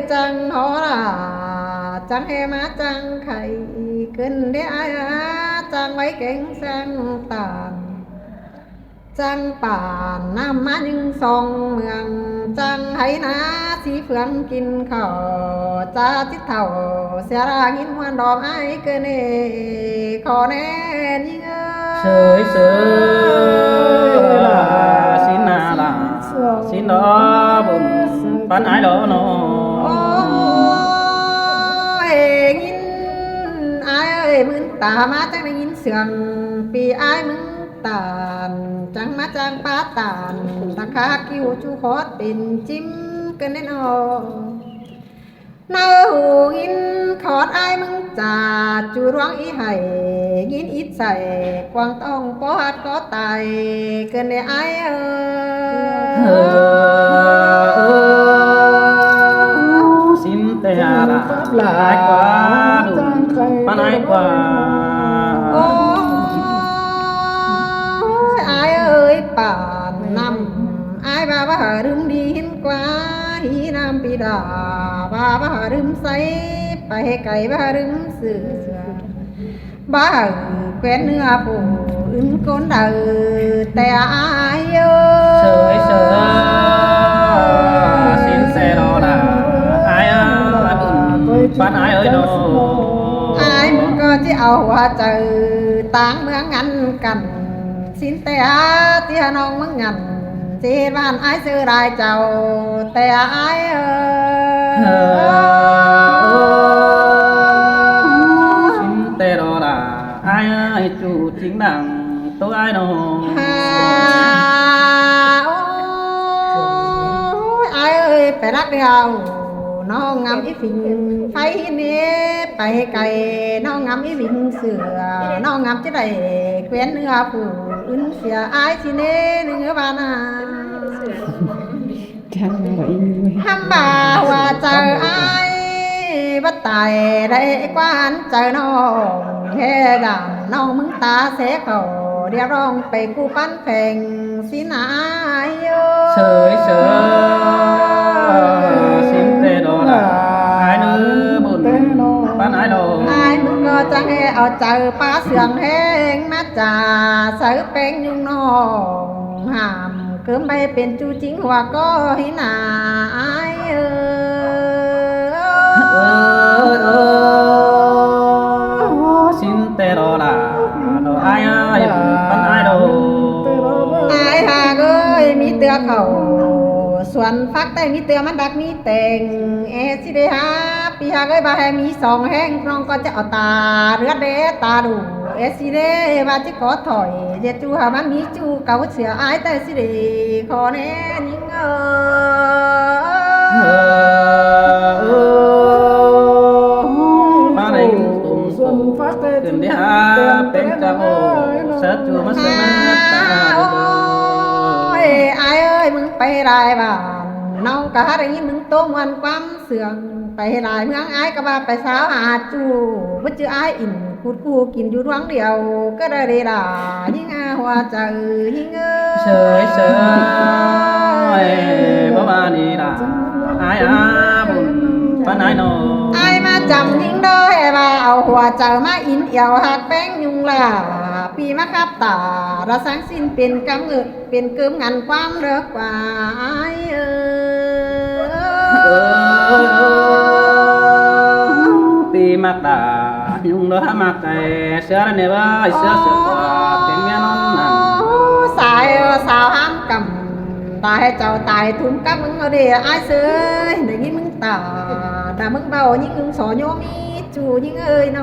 chẳng họ là chẳng he má chẳng khay kinh để ai chẳng mấy cảnh sang tàn chẳng bản nam má nhưng song mường chẳng hay ná xí phương kinh khẩu cha chít thầu xe ra nghìn hoan đỏ ai cơ nê khó nè nhưng sới xin là xin đó bùn bán ai đó nó ôi nghìn ai ơi mướn tà má chẳng là nghìn sườn vì ai mướn tàn chẳng má chẳng bá tàn ta khá kêu chú khó tình chim cân đến hồ nơ hù nghìn khót ai mừng trà chú roáng ý hay nghìn ít xài quang tông có hát có tài cân để ai xin tê hà là ai quá đủ bán ai quá ai ơi bản năm ai ba hở đừng đi hin quá hi nam pi đà ba hở đừng say phải cày ba đừng sửa ba hở quen nửa phụ ứng côn đời tè ai ơi xin xe đó là ai bán ai ơi đó ai muốn có chỉ ảo hoa trời táng mưa ngăn cằn xin tè tia non mướn ngành xin ban ai sư đại chào tè ai xin tè đó là ai chủ chính đảng tôi ai đâu ai ơi phải đắc điều nó ngắm ý phình phay nè phải cày nó ngắm ý phình sửa nó ngắm chứ đầy quen nữa phụ ứng xìa ai xin nè nữa bạn à hăm bà hòa chờ ai bất tài đây quan chờ nó he đàn nó mừng ta sẽ khẩu đeo rongไปกูปั้นแข่งสินายxin tê đó là ai nữa buồn bán ai đâu ai muốn có chẳng he ở chờ phá sườn hẹn mát trà sở bên nhung nong hàm cơm bay bên chu chính hòa có hí nà ai xin tê đó là ai bán ai đâu ai hà ơi mi tựa khẩu xuân phát tay mi tựa mắt đặc mi tình e si đê ha pi hà ơi ba hè mi sòng hẹn trong con chảo tà rửa đế tà đủ e si đê ba chỉ có thổi je chu hà bán mi chu cầu sửa ai tay si đê khó nè những ba đây xuân phát tiền đi ha bên trong sát chùa mất ôi ai ơi mừngไปđại bản nong cả đấy mừng tôm ngoan quắm sườnไปđại mừng ai cả baไปสาวหาจูบ่ชื่อaiอิ่มพูดกูกินอยู่ท้องเดียวก็ได้ได้ด่ายิ่งอาหัวใจยิ่งบ่มานี่ล่ะai buồn bán ai nó ai mà chậmยิ่งđôi bàเอาหัวใจมาอินเอี่ยวหักแป้งยุงล่ะปีมาครับตาเราsáng xinเป็นกำเงิดเป็นเกิมงานความเลิกกว่าไอ้ปีมากตายุงđóมากแต่เสือเนี่ยว่าเสือกว่าเป็นเมียนอนนั่นสายสาวห้ามกำตายเจ้าตายทุ่มกับมึงเอาเดี๋ยวไอ้เสือได้ยินมึงตาแต่มึงเบายิ่งอึ้งสอโยมีจูยิ่งเอ้ยโน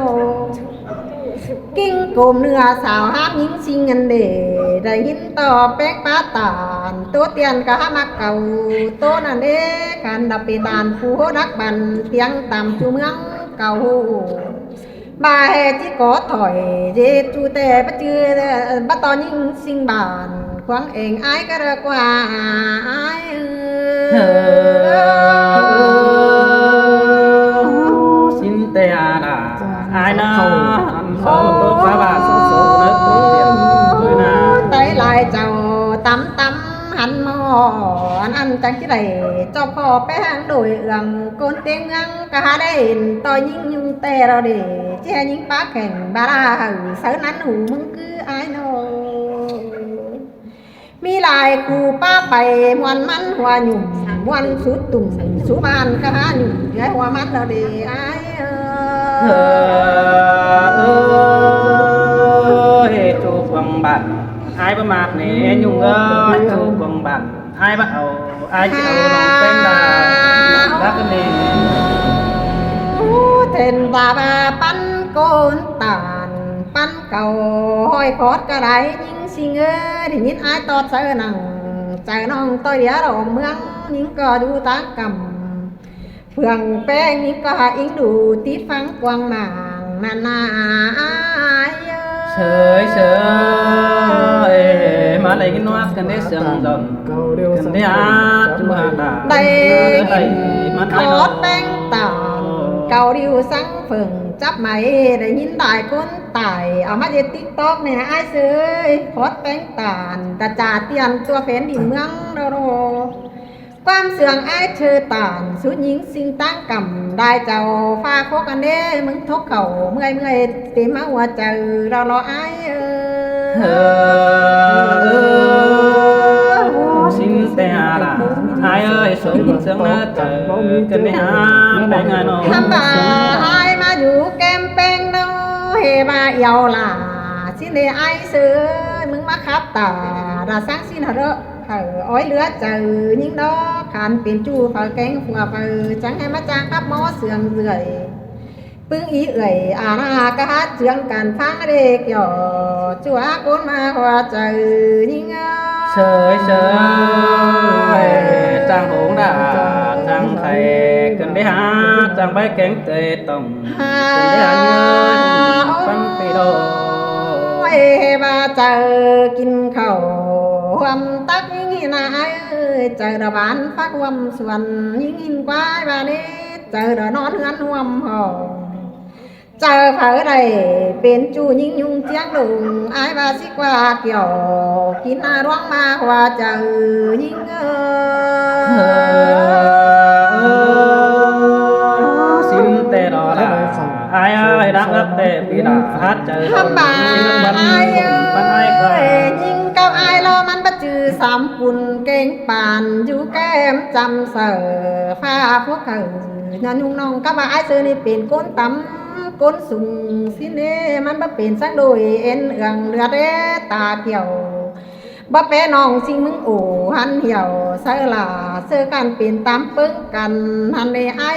kinh cồm nửa xào hát những sinh ngân để đầy hin to bét bá tàn tốt tiền cả mắc cầu tốt là đế khăn đập bì tàn phú hô đắc bàn tiếng tầm chú mương cầu bà hè chỉ có thổi dê chú tè bắt chưa bắt to những sinh bản khoáng ếng ai cả ra qua ai xin tè là ai nó số tốt phá bà số nước tốt điểm tôi là tay lại chào tắm tắm หันมออันจังที่ใดเจ้าพ่อแป้งโดยเอื้องโกนเตียงเมืองกะหาได้ต่อยิงยุงแต่เราเดแช่ยิงปากแข่งบาราหือเสือนั้นหูมึงคืออายโนมีลายคูป้าไปมวนมันหัวหยุ่มมวนสุดตุ่มสุบานกะหาหยุ่มยายหัวมันเราเดอายจูกวงบันai ba mạc nè nhung ơiจูกวงบันai baเอาaiจะเอาลองเป็นดารักกันนี่ thền bà bắn côn tàn bắn cầu hoi khót cả đấy nhưng xin ơi thì nhìn ai tọt sợ nằng trời non tôi đĩa đầu mương những cờ du tá cầm phường pe những cờ yến đủ tít phăng quang màng nà ai sới sới mà lấy cái noa cần để sương dần cần để hát chú hà đà đây khót bánh tàn cầu điêu sáng phường chấp máy để nhìn đại con tài ở mắt về tiktok này ai sơi hot bánh tàn ta trả tiền cho phén đi mương đâu đâuความเสื่องไอ้เธอตานสุดยิงสิ่งตั้งกำได้เจ้าฟ้าโคกันเด้มึงทกเข่าเมื่อยเต็มหัวใจเรารอไอ้xin te là ai ơi sống sướng nát trời cần để hát để ngài nó ทำบ่าให้มาอยู่แก้มแป้งเนาเฮบาเอียวล่ะสิเนไอ้เสือมึงมาขับตาดาsáng xin hả đó ói lứa chờ những đó khán tiền chu phở cánh phùa phở trắng hay mắt trang khắp mó sườn rưỡi bưng ý ưỡi à na cá hát trường càn phang đê kiểu chúa côn ma hoa chờ những sới sới trang hỗn đà trang thầy cần để hát trang bái cánh tề tổng cần để hát văn phi đồ bà chờ kinh khẩuความตักยิ่งน่าเจอดอกบานฟักความส่วนยิ่งกว่าบานนี้เจอดอกนอนเฮือนห่วมหอเจอเผอใดเป็นจูยิ่งยุ่งเจียงดุงไอ้บาสิกว่าเกี่ยวกินอาร้องมาว่าเจอยิ่งซิมเตดอละไอ้รักรักเตปีดาฮัดเจอ ทำบ่าไอ้ยิ่งกับไอ้เรามันประจือสามปุ่นเก่งปานอยู่แก้มจำเสือฟ้าพวกเขาย้อนยุ่งน้องกับไอ้เสือนี่เป็นก้นตำก้นสุ่งสิเน่มันบ่เป็นสักโดยเอ็นเอืองเลือดเดตาเกี่ยวบ่แปน้องสิมึงโอ้หันเหี่ยวเสือล่ะเสือกันเป็นตามปึ้งกันหันในไอ้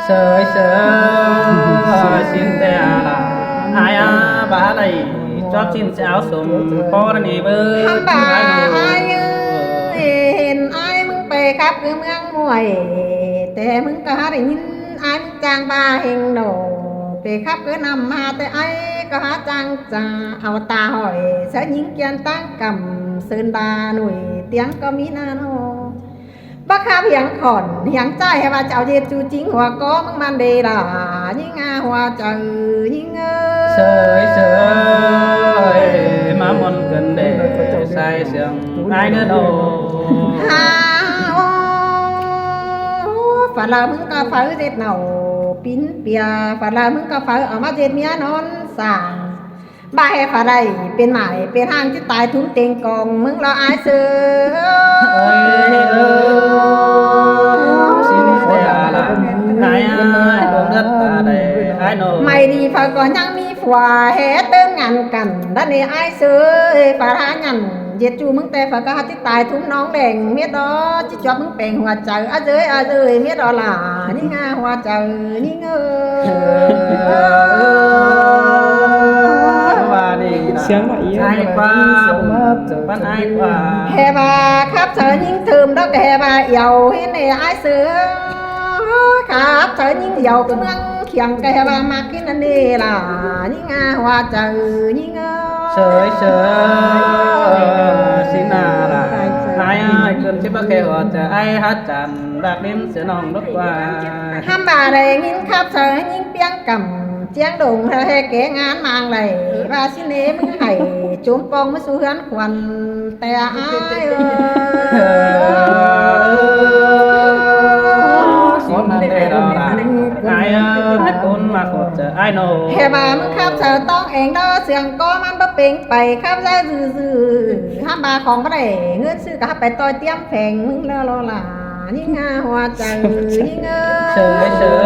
sới sới xin te là ai bà này cho xin áo sum po này bơ ทำบ่าไอ้เห็นไอ้มึงไปครับคือเมืองมวยแต่มึงก็ได้ยินไอ้มึงจางบาเฮงโดไปครับคือนำมาแต่ไอ้ก็หาจางจ่าเอาตาหอยเสียยิงเกียนตั้งกำเสินดาหน่วยเตียงก็มีนาโนบักคาเพียงขอนเพียงใจให้ว่าเจ้าเย็ดจูจริงหัวก็มึงมันเดล่ะยิ่งหัวเจอยิ่งsới sới má mòn cần để sai sương ai nữa đâu ฝาลามึงก็ฟ้าเจ็ดเหนาปิ้นเปียฝาลามึงก็ฟ้าเอามาเจ็ดเมียนอนสั่งบ้าให้ฝาใดเป็นหมายเป็นห้างที่ตายทุ่มเต็งกองมึงรออายเสือxin te là ai cũng đất ta đây ai nô ไม่ดีฝาก่อนยังมีผัวแห่เติมงานกันด้านนี้อายเสือฝาหายันเย็ดจูมึงแต่ฝากะที่ตายทุ่มน้องแดงเมียดอจิจอบมึงแปลงหัวใจอาเจยเมียดอล่ะนี่งาหัวใจนี่เงai qua ban ai qua แห่บาครับเธอยิ่งเทิมดอกแห่บาเหี่ยวเห็นในไอ้เสือครับเธอยิ่งเหี่ยวก็เมืองเขียงแก่บามากินนั่นนี่ล่ะยิ่งว่าเจอยิ่งsới sới xin là ai cần chế bác kêu chờ ai hát tràn đặc đêm sẽ nòng đốt qua ห้ามบาได้ยินครับเธอยิ่งเปียงกำเจียงดงเธอให้แกงานมางเลยว่าสิเนมึงให้จุ่มปองมาสู่เฮือนควันแต่อาย bàมึงkhắp sợ tông ẻn đó sườn có mang bắp bèn bày khắp ra dừ ham bà còn có để ngươn sư cả phải tôi tiêm phènมึงlo là những hoa trời những sướng sướng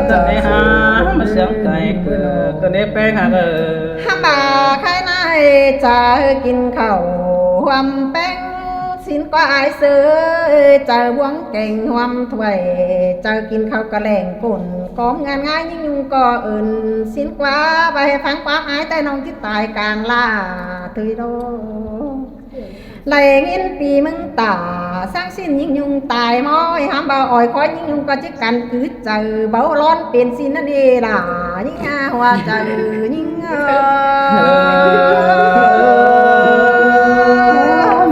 tận đây ha mà sướng cày cửa tận đây bèn hà ham bà khai này chaกิน khẩu hoàm bèn xin qua ai xưa chờ buông cành hoàm thuầy chờ กิน khẩu cả lẻng cồn có ngàn ngay nhưng nhung có ơn xin qua và phán quá ái tay nông chứ tài càng là thời đô lại nghiênปีมึงตาสร้างสิ้นยิ่งยุงตายม้อยห้ามบ่อ่อยคอยยิ่งยุงก็จะกันคือเจอเบาร้อนเป็นสิ้นนั่นเองล่ะยิ่งหัวเจอยิ่ง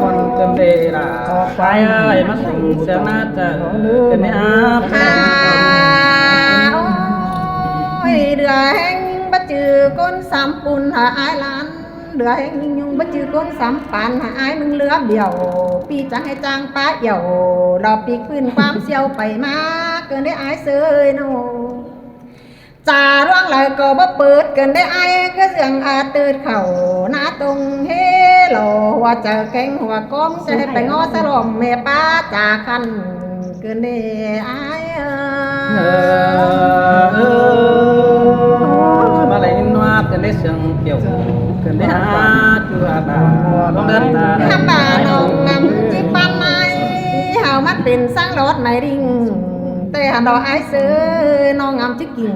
คนเต็มเลยล่ะไปเอ้ยมาส่งเสียงน่าจะเป็นอาโอ้ยเดือแห้งบัดจือก้นสามปุ่นหาอายล้านเดือแห้งยิ่งยุงบัดจือก้นสามปานหาอายมึงเลือเดี่ยวปีจังให้จางป้าเหี่ยวเราปีกพื้นความเสียวไปมาเกินได้อายเสยโนจ่าร่วงเลยก็บ่เปิดเกินได้อายก็เสียงอาตื่นเข่าหน้าตรงเฮโลหัวเจอแข้งหัวก้มจะให้ไปง้อสลมแม่ป้าจ่าคันเกินได้อายมาเลยนัวกันได้เสียงเกี่ยวกันได้หาจัวตาต้องเดินตา ถ้าป่าน้องนำจิปันไม้เฮามันเป็นสร้างรถไม่ริ่งแต่หันดอกไอ้ซื้อน้องงามจิกิ่ง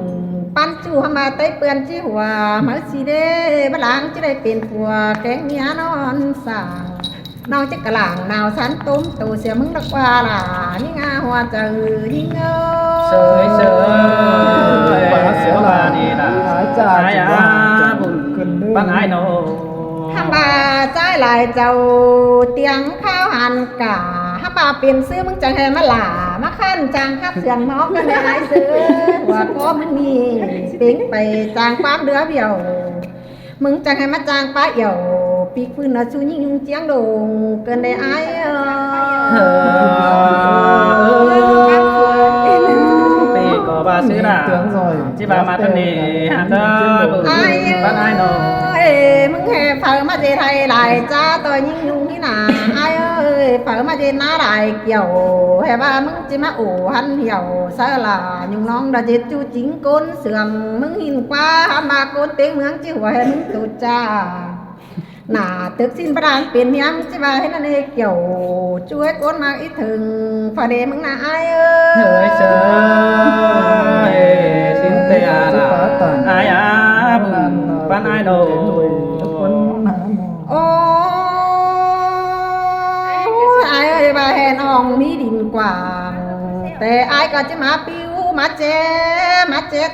ปั้นจู่หามาเต้เปื่อนจิหัวมาสิเด้บลังจะได้เป็นผัวแกงเมียนอนสาน้องจะกระหล่างนาวสันตุ้มตัวเสียมึงดักว่าล่ะยิ่งหัวเจอยิ่งเสยเสยเสียวานี่ล่ะหายบุญปั้นไอ้โนทำบาใจลายเจ้าเตียงข้าวหันกะถ้าบาเปลี่ยนซื้อมึงจังให้มาหล่ามาขั้นจางขับเสียงมอกกันได้ซื้อว่าก็มึงมีปิ๊งไปจางความเดือเบี้ยวมึงจังให้มาจางป้าเหี่ยวปีกฟื้นเอาชูยิ่งยุงเจียงโด่งเกินได้ไอ้ปีก็บาซื้อน่ะที่บามาทันนี่หาเธอบุญปั้นไอ้โนมึงแห่เผามาเจไทยหลายจ้าตัวยิ่งยุงนี่นาไอ้เอ้ยเผามาเจน้าหลายเกี่ยวแห่ว่ามึงจะมาโอ้หันเหี่ยวซาลายุงน้องดาเจจูจิงก้นเสื่อมมึงหินกว่าหามาก้นเต็งเมืองจิหัวให้มึงตุจ้าหน้าตึกสิ้นประดานเปลี่ยนเมียมจิบาให้นั่นเองเกี่ยวช่วยก้นมาอีถึงฝาเดมึงน่ะไอ้เอ้ยเฮ้ยเชยสินเตียล่ะไอ้บุญปั้นไอ้โนโอ้ไอ้เอ้ยบ่าแห่น้องมีดินกว่างแต่ไอ้ก็จะมาปิ้วมาเจ๊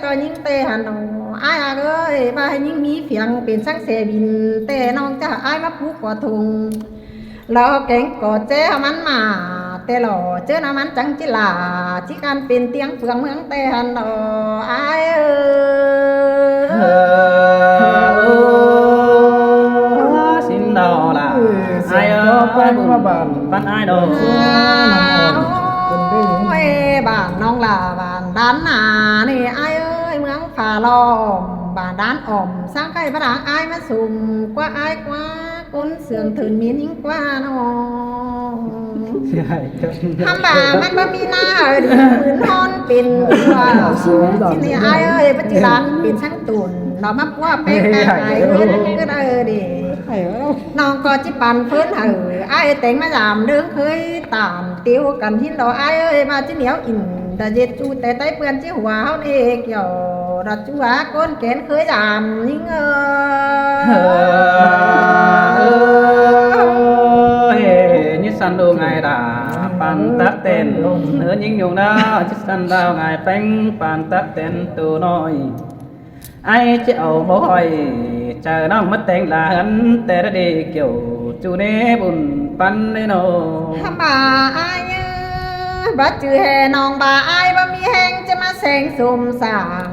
ตัวยิ่งเตะหันน้องไอ้เอ้ยบ่าให้ยิ่งมีเพียงเป็นสังเสบินแต่น้องจะไอ้มาผูกกอทุงเราแกงกอเจ๊มันมาแต่หล่อเจ้าน้ำมันจังจิลาจิการเป็นเตียงเฟืองเมืองเตะหันน้องไอ้เอ้ดอล่ะไอ้แป้งมาบ้านบ้านไอ้ดอโอ้ยบ้านน้องล่ะบ้านด้านหน้านี่ไอ้เอ้ยเมืองผาล้อมบ้านด้านอ่อมสร้างไก่พระดังไอ้มาสุ่มกว่าไอ้กว่าก้นเสื่อมถืนมีนิ่งกว่าน้องทำบ่ามันบ่มีหน้าดิปืนฮอนเป็นว่าที่นี่ไอ้เอ้ยปัจจุบันเป็นช่างตุ่นเรามาว่าเป็นไอ้เงินก็ได้ดิน้องก็จิปันเพิ่นไอ้แต่งมาดามเดิมเคยตามติวกันที่เราไอ้เอ้ยมาจิเหนียวอินแต่เจ็ดจูแต่ใต้เปื่อนจิหัวเฮาเอกเกี่ยวดัดจูหาก้นแขนเคยดามยิ่งนิสันดูไงด่าปันตักเต้นเนื้อยิ่งอยู่นะนิสันดาวไงแป้งปันตักเต้นตัวน้อยไอ้เจ้าบ่อยเจอน้องมัดแต่งหลานแต่ละเด็กเกี่ยวจูเนบุญปันได้โนทำบ่าไอ้บัดจือแห่น้องบ่าไอ้บ่มีแหงจะมาแสงสมสาง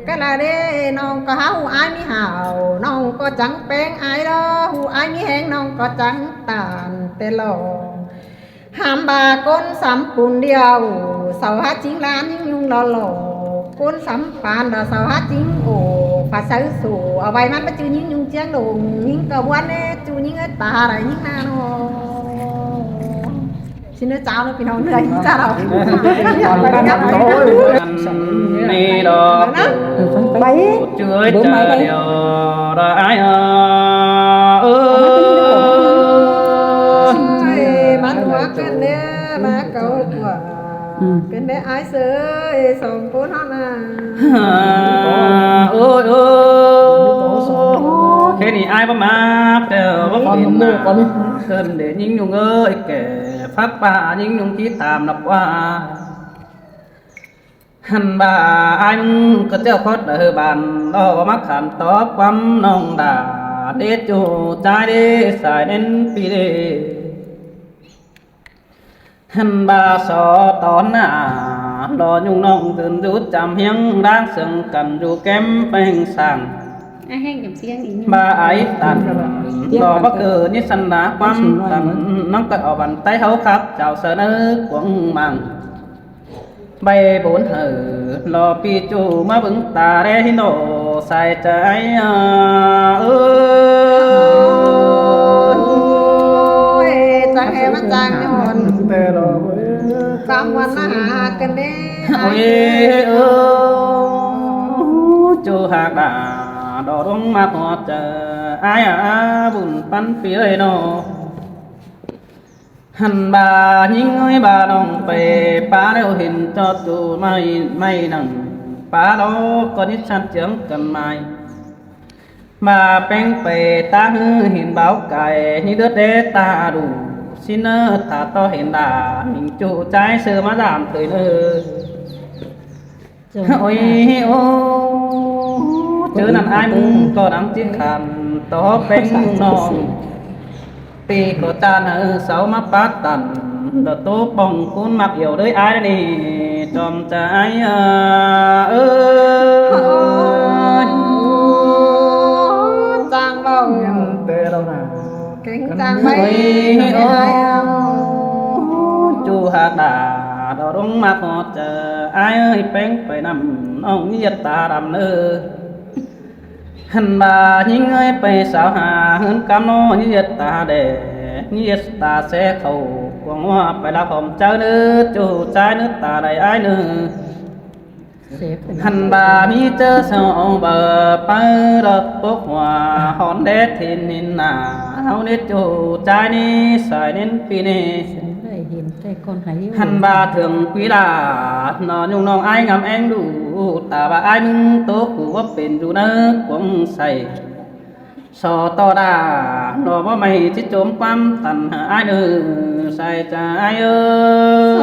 ก็ละเด้น้องก็หาหูไอ้มีห่าวน้องก็จังแป้งไอ้ดอหูไอ้มีแหงน้องก็จังตานแต่หลงหามบ่าก้นสามปุ่นเดียวเสาหาจิงล้านยิ่งยุงหล่อ côn sắm bàn đờ sao hát chính ổ phá sứ sổ ở vài mắt bắt chữ những nhung chiếng đồ những cờ quan ấy chú những cái tà đấy những na nó xin nó chào nó pin hồng này chào đâu ni đó bảy chưa chờ điều ra ai bán quá cái đấy má cầu quả cái đấy ai sơi sống cuốn nó nè ôi thế thì ai bấm mát đều bấm tiền nào cần để những nhung ơi kể pháp bà những nhung chỉ tạm đọc qua hành bà ai có theo khót ở bàn đó mắc hẳn tó quắm nông đà để chủ trái để xài đến pi đề hành bà so tón lo nhung nông từng rút chạm hiếng đang sừng cầm dù kém phèn sàng ai hay cầm xiên ý bà ấy tàn lo bất cứ như sân đá quắm tàn nóng cỡ ở bàn tay hấu khắp chào sợ nước quăng màng bay bốn hở lo pi chu mà vững tà đe hin nổ sai trái ơi chẳng hề bắt chàng nhon cam quan na cần đế ôi chu hạc đà đỏ đông mà họ chờ ai buồn pan phía nó hành bà những người bà đồng về bà đều hình cho tụ mày nằng bà đó có những sát trưởng cần mày mà bèn về ta hư hình báo cài như đứa đế ta đủ xin thả to hiện đà mình chủ trái sơ má giảm thời nơ ôi chớ nằm ai muốn có đắng chiếc khăn to bèn non tì có tan ở sáu mắt bát tần đợt tốt bông cuốn mặc yếu đấy ai đây tròn trái ơi chàng bao kính chàng mấy chu hạt đà đỏ đúng mặt họ chờ ai ơi bén phải nằm ông giật ta đầm nơ hành bà những người phải sao hà hơn cam nó như giật ta để như giật ta sẽ khẩu quăng hoa phải là phòng cháu nước chu trái nước ta đầy ai nữa hành bà mi chớ sao bờ bờ đợt bốc hòa hòn đét thì nín nà hao nết chu trái ní xài đến phi nè hành bà thường quý là nó nhung nong ai ngắm em đủ ta bà ai nung tốt của bền dù nước quăng say so to đà nó bó mày chết trốn quăm tần ai nữa say trái ơi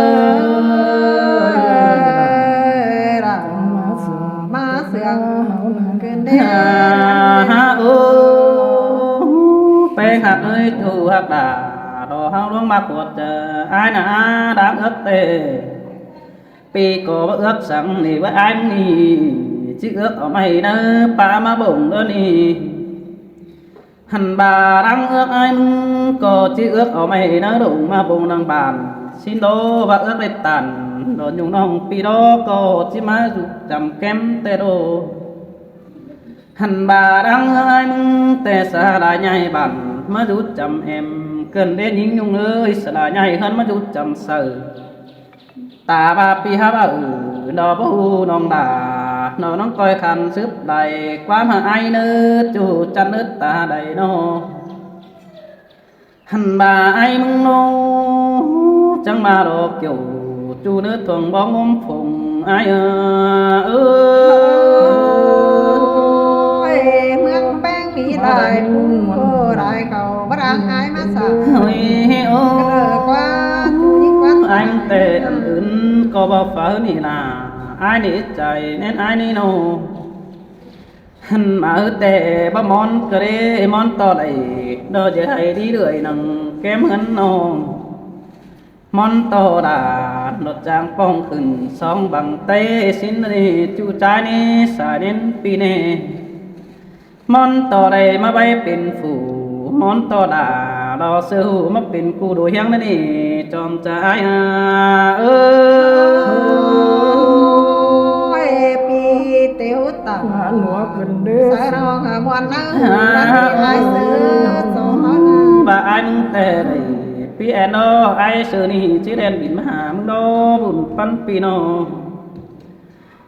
má sương cần đế bèn hạt ơi thu hạt đà đò hao đuông mặt của chờ ai nà đáng ước tề pi có bữa ước sáng nì với ai nì chứ ước ở mày nơ ba má bổng nữa nì hành bà đang ước ai có chứ ước ở mày nơ đủ mà bổng đang bàn xin đô và ước lên tàn đồ nhung nong pi đó có chứ má dục chầm kém tê đô hành bà đang ước ai tê xa đại nhai bàn má rút chầm em cần đến những nhung ơi sợ là nhai hơn má rút chầm sợ ta ba pi ha ba đó bố nong đà nó nong coi khăn sức đầy quá mà ai nữa chủ chăn nước ta đầy nó hành bà ai mong nô chẳng mà đồ kiểu chu nước thuần bóng ôm phùng ai ơi mương bang bị đại phun cô đại cầu bắt ăn ai mà sợ quá anh tê ăn ứng có bao phở nì nà ai nỉ chạy nên ai nỉ nô hân mà tê ba món cơ đê món to đầy đơ dễ hay đi đuổi nằng kém hơn nô món to đà nốt trang phong khẩn song bằng tay xin đi chu trái ni xài đến pi nè món to đầy mà bay bên phủ món to đà đò sư hữu mà bên cu đồ hiang nè tròn trái ơi ปีเตียวตา หาหนัวขึ้นเด้อ สายรองมวนนั่งวันที่ไอ้เสือสองเขานะ bà ai mừng tè đầy pi en o ai sờ ni chỉ đèn bịn mà hàm đô bùn pan pi no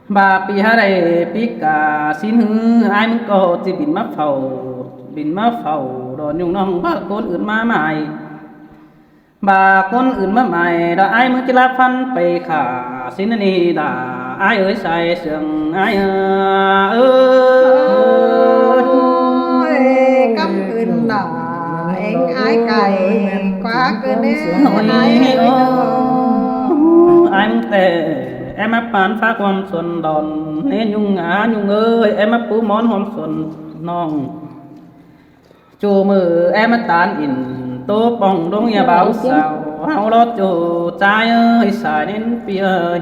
bà pi ha đầy pi cả xin hư ai mừng co chỉ bịn mắt phầu đò nhung nong bà con ướn má mày bà con ướn má mày đó ai mừng chỉ la phan pe khả xin ni đã ai ơi sai sương ai ơi cắm ưn đỏ anh ai cày quá cơn đấy ai anh tệ em áp bán pháความส่วนดอนเน้นยุงหงายุงเอ้ยem ápปูmónหอมส่วนน้องจูมือem áp tánอินโตป่องดงอย่าเบาสาวเฮารถจูใจเอ้ยสายเน้นเปียเอ้ย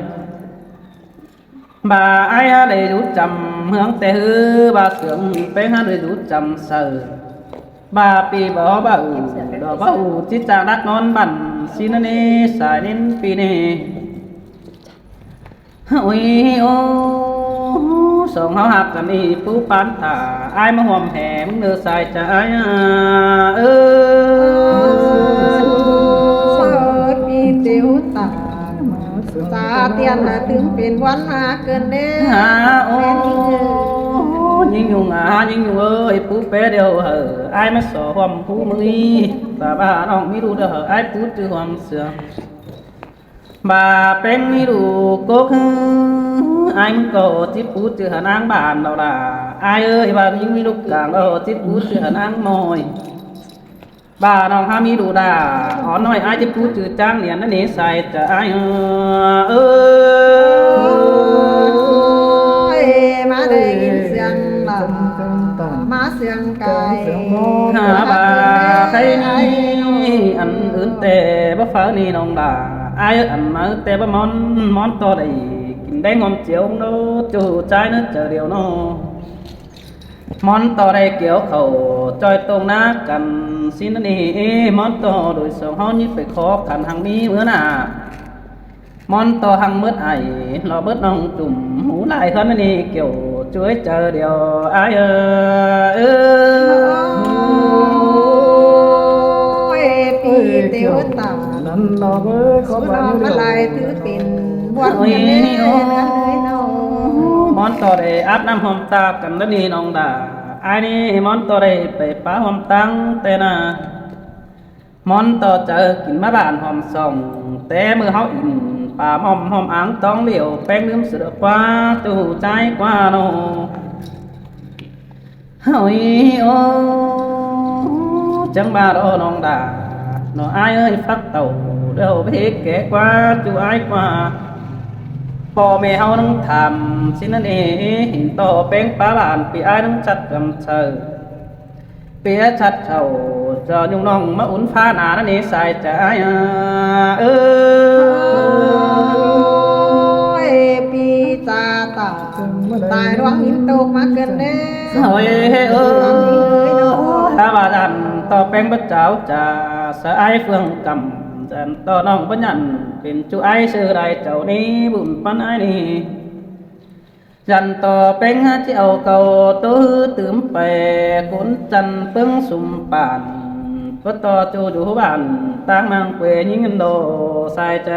bà ai ha để rút chầm hướng tề hư bà sướng bé ha để rút chầm sờ bà pi bỏ bà đỏ bà chỉ cha đắt nón bẩn xin anh xài đến pi nè ôi ô sòng háo hạpกันนี่ปูปานตาไอ้มาหอมแหมเนื้อใส่ใจเออ ปีเตียวตาตาเตียนหาถึงเป็นวันมาเกินเด้ หาโอ้ยิ่งยุงยิ่งยุงเอ้ยปูเป้เดียวเหอะไอ้มาสอหอมปูมือแต่บ้าน้องไม่รู้เด้อเหอะไอ้ปูจือหอมเสือbàเป็นไม่รู้ก็คือไอ้มึงก็จิปูจือหานางบ้านเราล่ะไอ้เอ้ยบ้านยิ่งไม่รู้กลางเราจิปูจือหานางมอยbàน้องหามีดูด่าอ๋อน้อยไอ้จิปูจือจ้างเนี่ยนั่นนี่ใส่จะไอ้เอ้ย มาได้ยินเสียงหลามาเสียงไก่ หาbàใครนี่อันอื่นแต่บ่ฟ้านี่น้องด่าไอ้อันมาแต่บ่มอนต่อได้กินได้งอมเจียวโนจูใจนึกเจอเดียวโนมอนต่อได้เกี่ยวเขาจอยตรงหน้ากันสินนี่มอนต่อโดยสองเฮานี่ไปขอกันหังมีเมื่อน่ะมอนต่อหังมืดไอรอเบิดน้องจุ่มหูลายคนนี่เกี่ยวช่วยเจอเดียวไอ้เออ ปีเตียวตา นั่นน้องเอ้ยขอ สุ บา น้อง น มาลายถือเป็นวันเกินเด้เลยน้อง มอนต่อได้อาบน้ำหอมตากันแล้วนี่น้องด่าไอ้นี่มอนต่อได้ไปป้าหอมตังแต่น่ะมอนต่อเจอกินมาบ้านหอมส่องแต่มือเฮาอินป่าหอมอ่างต้องเหลียวแป้งลืมเสือกว่าจูใจกว่าโนเฮ้ยโอ้จังบาดน้องด่าน้องไอ้เอ้ยฟักเต่าเดี๋ยวไปแก่กว่าจูไอ้กว่าพ่อแม่เฮาต้องทำสินั่นเองต่อแป้งป้าบ้านปีไอ้ต้องจัดกำเชอเปียชัดเข่าจะยุ่งน้องมาอุ่นฟ้าหนานั่นเองใส่ใจเออ ปีตาตาตายร้องหินตกมาเกินเด้ เฮ้ยเออถ้าว่าดันต่อแป้งพระเจ้าจะสะไอเฟืองกำจันต่อน้องพญันเป็นจูไอซื้อไรเจ้านี้บุญปันไอนี่จันต่อแป้งเจ้าเก่าตื้อตื่มไปคนจันเพิ่งสุ่มป่านก็ต่อจูอยู่บ้านตั้งนางเปยิงโดใส่ใจ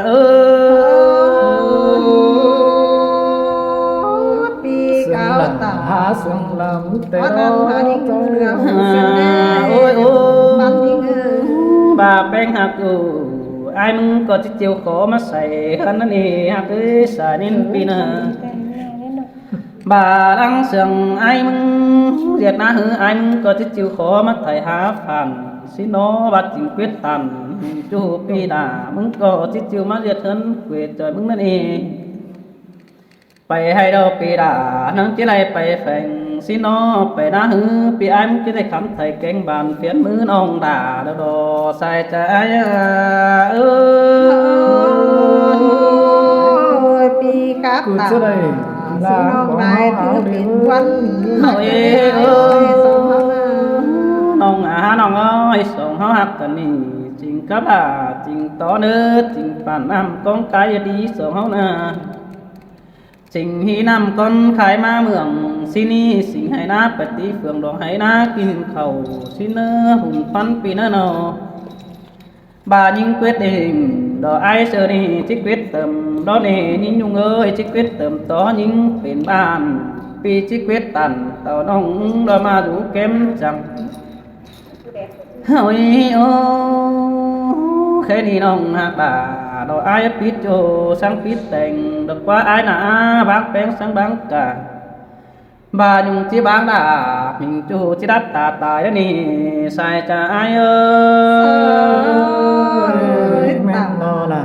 เออ ปีเก้าตา หาเสียงลำแต่ วันนั้นหาดิ้งเรือเสียงเด้ โอ้ยโอ้ บันดิ้งbà bèn hạt dù ai mừng có chiếc chiều khó mà xảy khăn nó nì hạt ơi xả nên pin bà đang sườn ai mừng diệt na hư ai mừng có chiếc chiều khó mà thầy há phản xin nó bà chính quyết tàn chú pi đà mừng có chiếc chiều mà diệt hơn quyết trời mừng nó nìไปให้เราปีดานังจีไรไปแฝงสินอไปนาหือปีไอ้มึงจะได้คำไทยแกงบานเปลี่ยนมือน้องด่าแล้วดอใส่ใจเออ ปีกับ กู ตา จะได้ สน้องได้ถือเป็นวัน เฮ้ยเออ สองเขา น้องน้องเอ้ยส่งเขาหักกันนี่จริงกับด่าจริงต่อเนื้อจริงป่านน้ำกองกายดีส่งเขานะ สิ่งหีนำก้นขายมาเมืองสินี่สิ่งให้นาปฏิเฟืองดอกให้นากินเขาสิเนื้อหุ่นพันปีเนอbà nhưng quyết định đó ai sợ đi chỉ quyết tâm đó nè nhưng nhung ơi chỉ quyết tâm to nhưng bên bàn vì chỉ quyết tàn tàu nông đó mà rủ kém chẳng ôi ô khi đi nông hạt bà đó ai biết cho sang biết tình được qua ai nà bác bén sang bán cả bà nhung chỉ bán đã mình chú chỉ đắt tà tài đó nè sai cha ai ơi แม่นรอล่ะ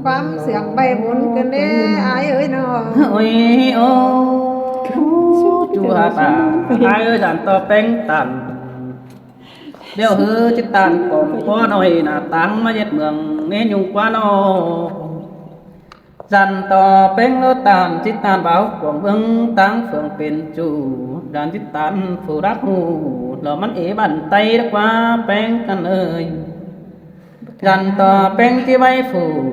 ความเสียงใบบุญกันเด้อายเอ้ยน้อง ôi ô chú hạt bà ai ơi đàn to bén tàn đeo hư chiếc tàn còn có nồi là tăng mà giết mường nên nhung quá nó dàn to bén nó tàn chiếc tàn báo quảng vương tăng phượngเป็นchủ đàn chiếc tàn phù đắc hù lò mắt ế bàn tay đã qua bén căn ơi dàn to bén chiếc bay phủ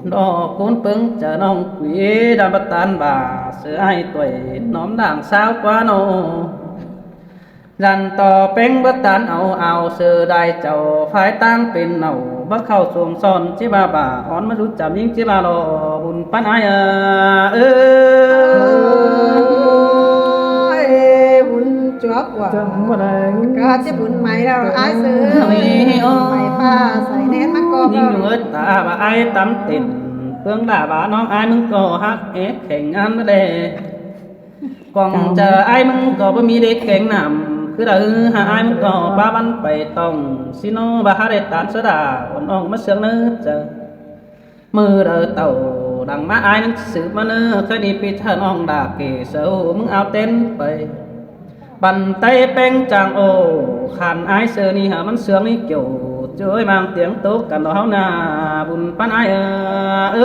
đo cốn pưng chờ nông quý đàn bắt tàn bà sửa ai tuổi nóm đảng sao quá nó dàn toเป็นบัตานเอาเสือได้เจ้าฝ่ายตั้งเป็นเหนาบักเข้าสวงซ้อนจิบาบ่าอ่อนมารู้จับยิ่งจิบาโลบุญปันอายเออ บุญจวบว่า จังบ่ได้ ก็จะบุญใหม่แล้วอายซื้อใหม่ฟ้าใส่แนนมากอบ ยิ่งอยู่เอิดตาบ่าไอ้ตำติ่นเพื่องด่าบ่าน้องไอ้มึงก็ฮักเอ๊ะแข่งงานมาเด้กองเจอไอ้มึงก็บ่มีเด็กแข่งนำคือเด้อหาไอ้มึงก็บ้าบันไปต้องสิโนบ่หาได้ตานสดาอ่อนอ่องมาเสืองเนื้อเจอมือเด้อเต่าดังมาไอ้นั้นสืบมาเนื้อเคยดีปีเธอน้องด่าเกเสือมึงเอาเต้นไปบันtayเป็นจางโอขันไอ้เสือนี่หามันเสืองนี่เกี่ยวช่วยmang tiếng tốtกันđó nào buồn pan ai ơi